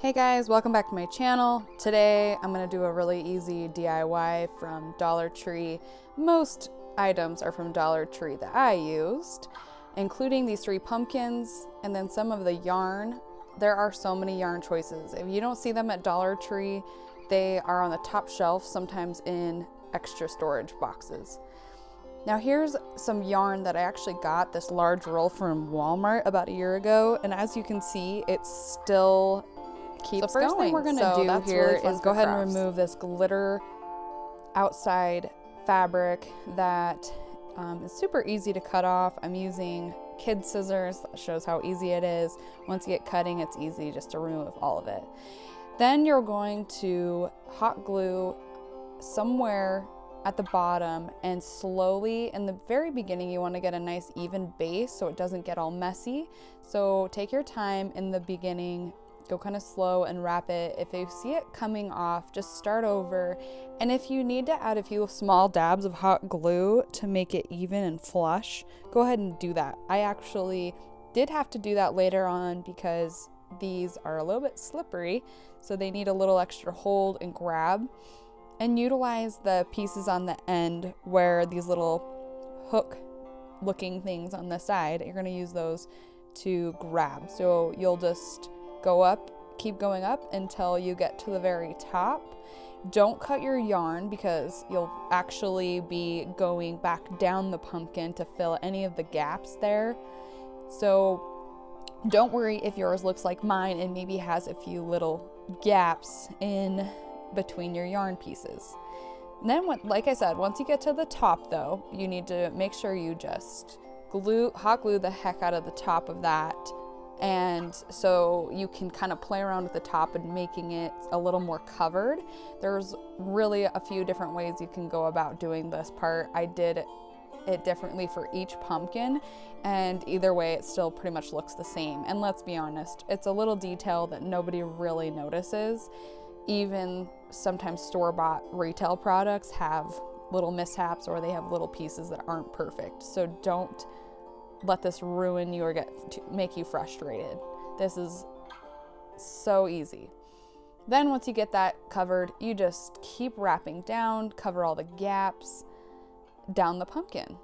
Hey guys, welcome back to my channel. Today I'm going to do a really easy DIY from Dollar Tree. Most items are from Dollar Tree that I used, including these 3 pumpkins and then some of the yarn. There are so many yarn choices. If you don't see them at Dollar Tree, they are on the top shelf, sometimes in extra storage boxes. Now here's some yarn that I actually got, this large roll from Walmart about a year ago, and as you can see, it's still keeps going. So first thing we're gonna do here is go ahead and remove this glitter outside fabric that is super easy to cut off. I'm using kid scissors. That shows how easy it is. Once you get cutting, it's easy just to remove all of it. Then you're going to hot glue somewhere at the bottom, and slowly in the very beginning you want to get a nice even base so it doesn't get all messy. So take your time in the beginning, go kind of slow and wrap it. If you see it coming off, just start over. And if you need to add a few small dabs of hot glue to make it even and flush, go ahead and do that. I actually did have to do that later on because these are a little bit slippery, so they need a little extra hold and grab. And utilize the pieces on the end where these little hook looking things on the side, you're going to use those to grab. So you'll just go up, keep going up until you get to the very top. Don't cut your yarn because you'll actually be going back down the pumpkin to fill any of the gaps there. So don't worry if yours looks like mine and maybe has a few little gaps in between your yarn pieces. And then like I said, once you get to the top though, you need to make sure you just hot glue the heck out of the top of that. And so you can kind of play around with the top and making it a little more covered. There's really a few different ways you can go about doing this part. I did it differently for each pumpkin, and either way it still pretty much looks the same. And let's be honest, it's a little detail that nobody really notices. Even sometimes store-bought retail products have little mishaps, or they have little pieces that aren't perfect. So don't let this ruin you or make you frustrated. This is so easy. Then once you get that covered, you just keep wrapping down, cover all the gaps down the pumpkin.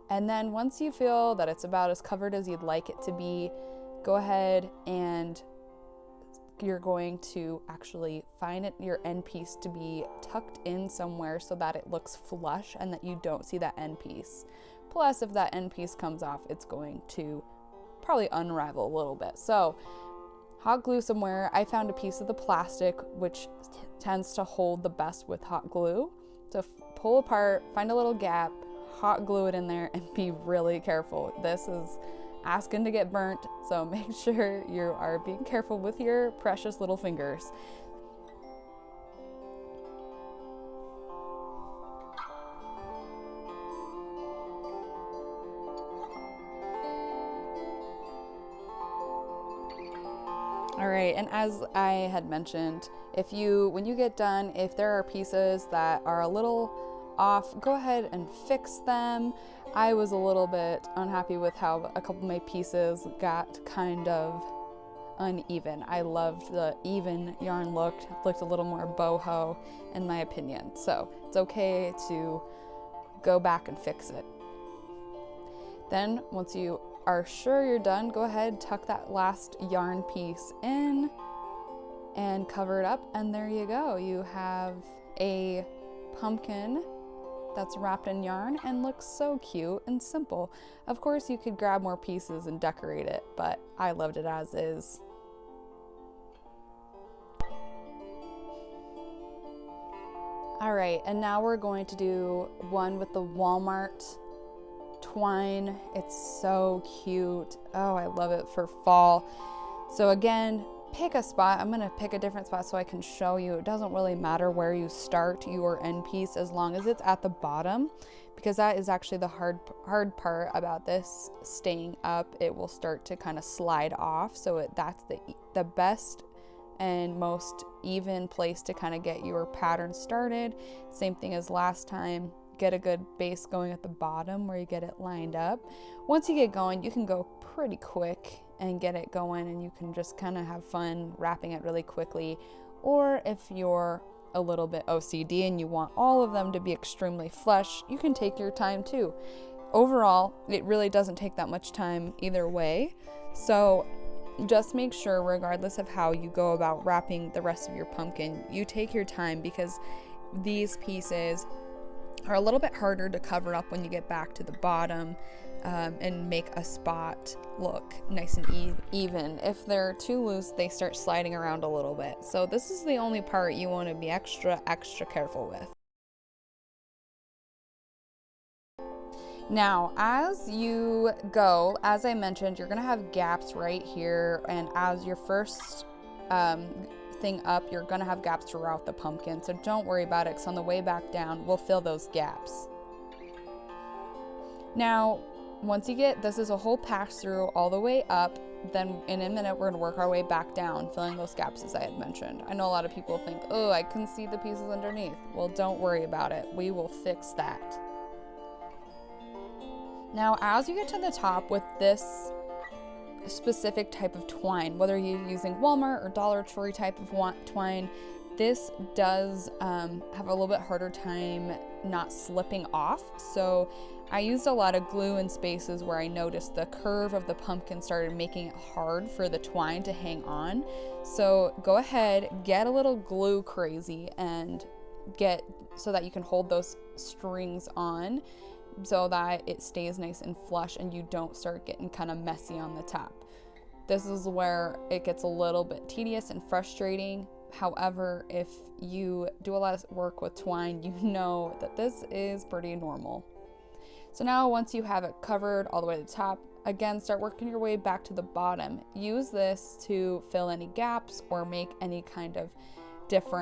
And then once you feel that it's about as covered as you'd like it to be, go ahead and you're going to actually find your end piece to be tucked in somewhere so that it looks flush and that you don't see that end piece. Plus, if that end piece comes off, it's going to probably unravel a little bit. So hot glue somewhere. I found a piece of the plastic which tends to hold the best with hot glue. So pull apart, find a little gap, hot glue it in there, and be really careful. This is asking to get burnt, so make sure you are being careful with your precious little fingers. All right, and as I had mentioned, when you get done, if there are pieces that are a little off, go ahead and fix them. I was a little bit unhappy with how a couple of my pieces got kind of uneven. I loved the even yarn looked a little more boho in my opinion. So it's okay to go back and fix it. Then once you are sure you're done, go ahead, tuck that last yarn piece in and cover it up, and there you go. You have a pumpkin that's wrapped in yarn and looks so cute and simple. Of course, you could grab more pieces and decorate it, but I loved it as is. All right, and now we're going to do one with the Walmart twine. It's so cute. Oh, I love it for fall. So again, pick a spot. I'm gonna pick a different spot so I can show you. It doesn't really matter where you start your end piece as long as it's at the bottom, because that is actually the hard part about this staying up. It will start to kind of slide off. So that's the best and most even place to kind of get your pattern started. Same thing as last time. Get a good base going at the bottom where you get it lined up. Once you get going, you can go pretty quick and get it going, and you can just kind of have fun wrapping it really quickly. Or if you're a little bit OCD and you want all of them to be extremely flush, you can take your time too. Overall, it really doesn't take that much time either way. So just make sure, regardless of how you go about wrapping the rest of your pumpkin, you take your time, because these pieces are a little bit harder to cover up when you get back to the bottom, and make a spot look nice and even. If they're too loose, they start sliding around a little bit. So this is the only part you want to be extra careful with. Now, as you go, as I mentioned, you're gonna have gaps right here, and as your first thing up, you're gonna have gaps throughout the pumpkin, so don't worry about it, because on the way back down, we'll fill those gaps. Now, once you get, this is a whole pass through all the way up, then in a minute we're gonna work our way back down, filling those gaps as I had mentioned. I know a lot of people think, oh, I can see the pieces underneath. Well, don't worry about it. We will fix that. Now, as you get to the top with this specific type of twine, whether you're using Walmart or Dollar Tree type of twine, this does have a little bit harder time not slipping off. So I used a lot of glue in spaces where I noticed the curve of the pumpkin started making it hard for the twine to hang on. So go ahead, get a little glue crazy and get so that you can hold those strings on, so that it stays nice and flush and you don't start getting kind of messy on the top. This is where it gets a little bit tedious and frustrating. However, if you do a lot of work with twine, you know that this is pretty normal. So now once you have it covered all the way to the top, again, start working your way back to the bottom. Use this to fill any gaps or make any kind of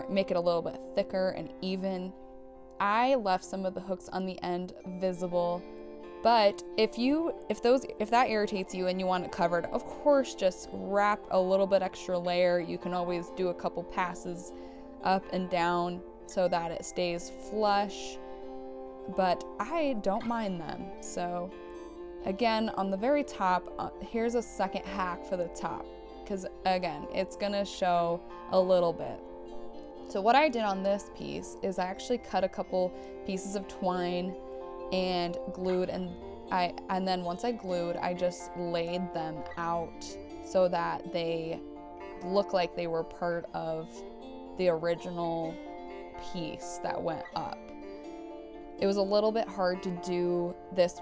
make it a little bit thicker and even. I left some of the hooks on the end visible, but if that irritates you and you want it covered, of course, just wrap a little bit extra layer. You can always do a couple passes up and down so that it stays flush, but I don't mind them. So again, on the very top, here's a second hack for the top, because again, it's gonna show a little bit. So what I did on this piece is I actually cut a couple pieces of twine and glued, and then once I glued, I just laid them out so that they look like they were part of the original piece that went up. It was a little bit hard to do this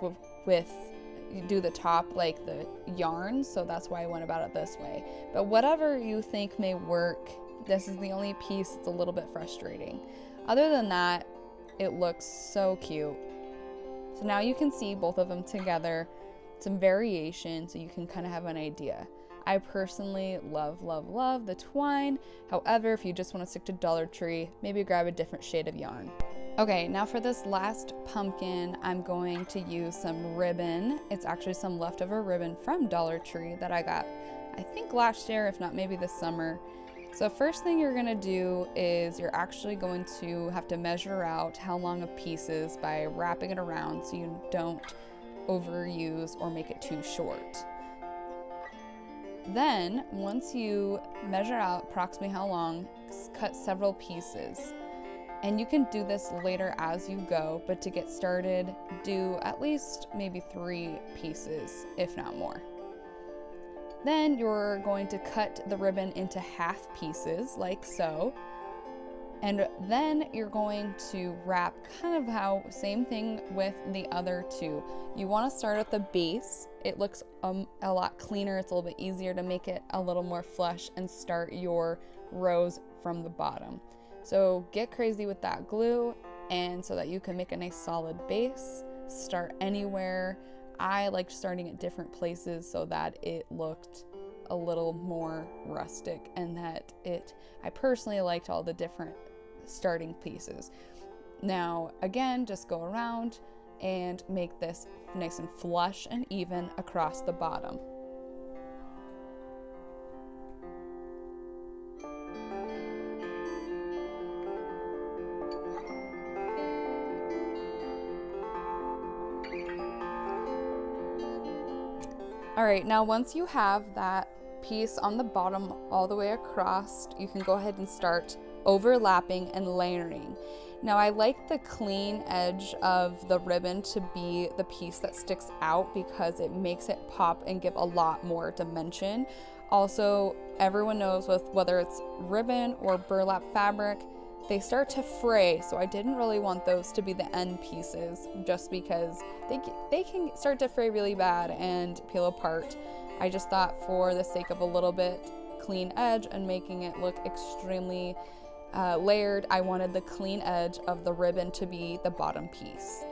do the top like the yarn, so that's why I went about it this way. But whatever you think may work, this is the only piece that's a little bit frustrating. Other than that, it looks so cute. So now you can see both of them together, some variation, so you can kind of have an idea. I personally love the twine. However, if you just want to stick to Dollar Tree, maybe grab a different shade of yarn. Okay, now for this last pumpkin, I'm going to use some ribbon. It's actually some leftover ribbon from Dollar Tree that I got, I think last year, if not maybe this summer. So first thing you're gonna do is you're actually going to have to measure out how long of pieces by wrapping it around so you don't overuse or make it too short. Then, once you measure out approximately how long, cut several pieces. And you can do this later as you go, but to get started, do at least maybe 3 pieces, if not more. Then you're going to cut the ribbon into half pieces, like so. And then you're going to wrap kind of how, same thing with the other 2. You want to start at the base. It looks a lot cleaner. It's a little bit easier to make it a little more flush and start your rows from the bottom. So get crazy with that glue, and so that you can make a nice solid base. Start anywhere. I liked starting at different places so that it looked a little more rustic, and that I personally liked all the different starting pieces. Now again, just go around and make this nice and flush and even across the bottom. All right, now once you have that piece on the bottom all the way across, you can go ahead and start overlapping and layering. Now I like the clean edge of the ribbon to be the piece that sticks out because it makes it pop and give a lot more dimension. Also, everyone knows with whether it's ribbon or burlap fabric, they start to fray, so I didn't really want those to be the end pieces just because they can start to fray really bad and peel apart. I just thought for the sake of a little bit clean edge and making it look extremely layered, I wanted the clean edge of the ribbon to be the bottom piece.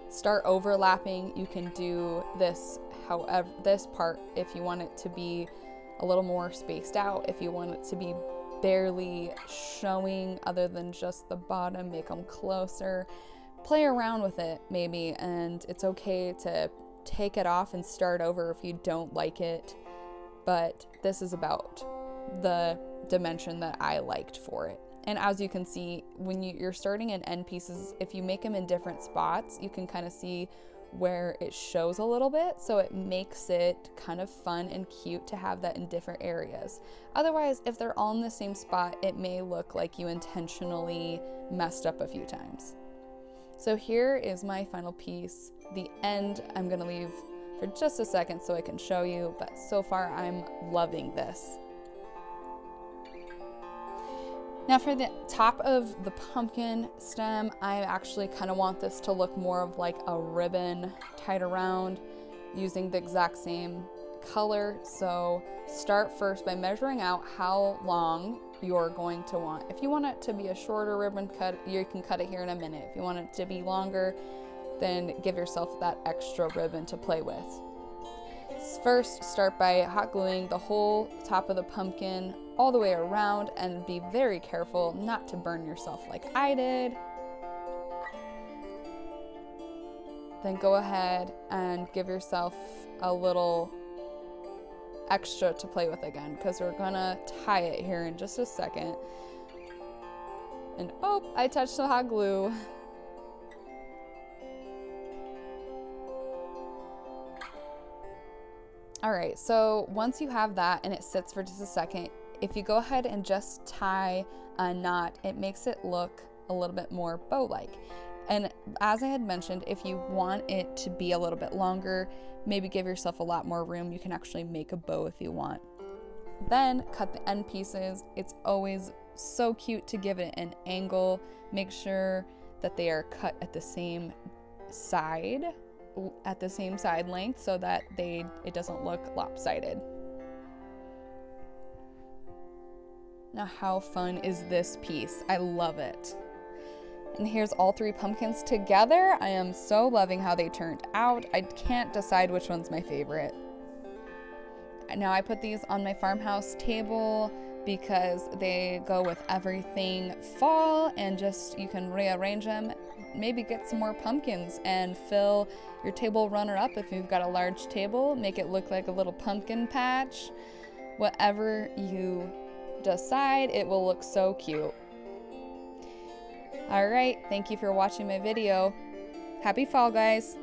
Start overlapping. You can do this however, this part if you want it to be a little more spaced out, if you want it to be barely showing other than just the bottom, make them closer. Play around with it maybe, and it's okay to take it off and start over if you don't like it, but this is about the dimension that I liked for it. And as you can see, when you're starting in end pieces, if you make them in different spots, you can kind of see where it shows a little bit, so it makes it kind of fun and cute to have that in different areas. Otherwise, if they're all in the same spot, it may look like you intentionally messed up a few times. So here is my final piece. The end I'm gonna leave for just a second so I can show you, but so far I'm loving this. Now for the top of the pumpkin stem, I actually kind of want this to look more of like a ribbon tied around using the exact same color. So start first by measuring out how long you're going to want. If you want it to be a shorter ribbon cut, you can cut it here in a minute. If you want it to be longer, then give yourself that extra ribbon to play with. First, start by hot gluing the whole top of the pumpkin all the way around, and be very careful not to burn yourself like I did. Then go ahead and give yourself a little extra to play with again, because we're gonna tie it here in just a second. And oh, I touched the hot glue. All right, so once you have that and it sits for just a second, if you go ahead and just tie a knot, it makes it look a little bit more bow-like. And as I had mentioned, if you want it to be a little bit longer, maybe give yourself a lot more room. You can actually make a bow if you want. Then cut the end pieces. It's always so cute to give it an angle. Make sure that they are cut at the same side length so that it doesn't look lopsided. Now, how fun is this piece? I love it. And here's all three pumpkins together. I am so loving how they turned out. I can't decide which one's my favorite. Now I put these on my farmhouse table because they go with everything fall, and just you can rearrange them, maybe get some more pumpkins and fill your table runner up if you've got a large table. Make it look like a little pumpkin patch. Whatever you decide, it will look so cute. All right, thank you for watching my video. Happy fall, guys.